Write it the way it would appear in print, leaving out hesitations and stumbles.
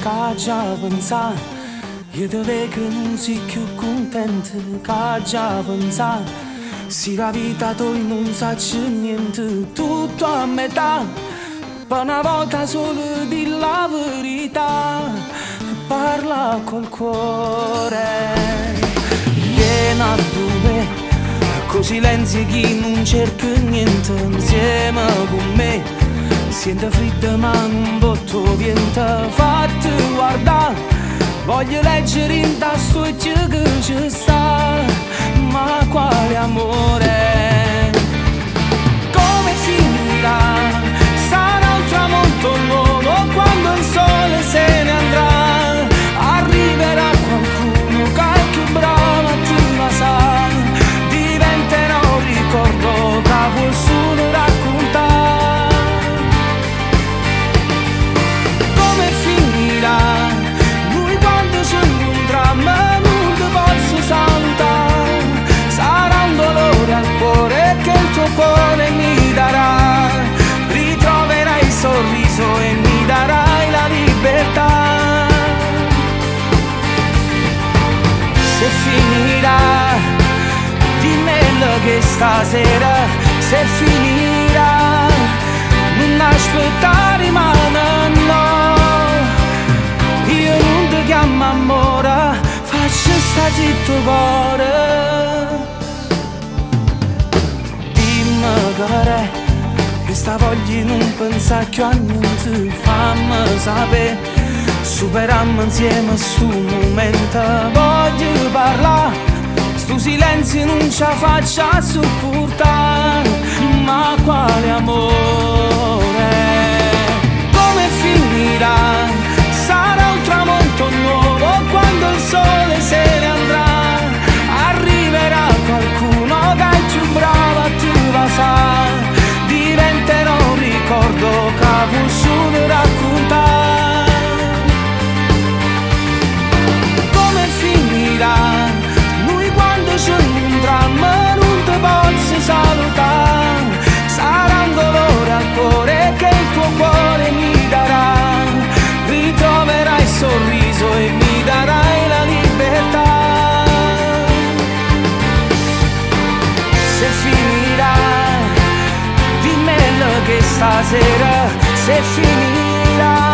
che già pensa, io te vedo che non sei più contento, che già pensa, se la vita tu non sa niente, tutto a metà, per una volta solo di la verità, parla col cuore, vieni a dove, con silenzio chi non cerca niente, insieme con me. Sento freddo ma non botto vento, fatti guardare, voglio leggere in tasto e ciò che ci sta, ma quale amore? Come finirà? Sarà un tramonto nuovo quando il sole se ne andrà, arriverà qualcuno che è più bravo a tu la sa, diventerà un ricordo che vuol solo raccontare. Lui quando c'è un dramma non ti posso salutare, sarà un dolore al cuore che il tuo cuore mi darà, ritroverai il sorriso e mi darai la libertà. Se finirà, dimmelo che stasera, se finirà, non aspettare ma no. Io non ti chiamo amore, faccio sta zitto cuore. Dimmi che questa voglia non pensa più a niente, fammi sapere, superiamo insieme sto momento. Voglio parlare, sto silenzio non ce la faccio a sopportare, ma quale amore? Come finirà? Sarà un tramonto nuovo quando il sole se ne andrà, arriverà qualcuno che è più bravo a tu la sa, diventerà un ricordo che vuol solo raccontare. Come finirà? Lui quando c'è un dramma non ti posso salutare, sarà un dolore al cuore che il tuo cuore mi darà, ritroverai il sorriso e mi darai la libertà. Se finirà, dimmelo che stasera, se finirà,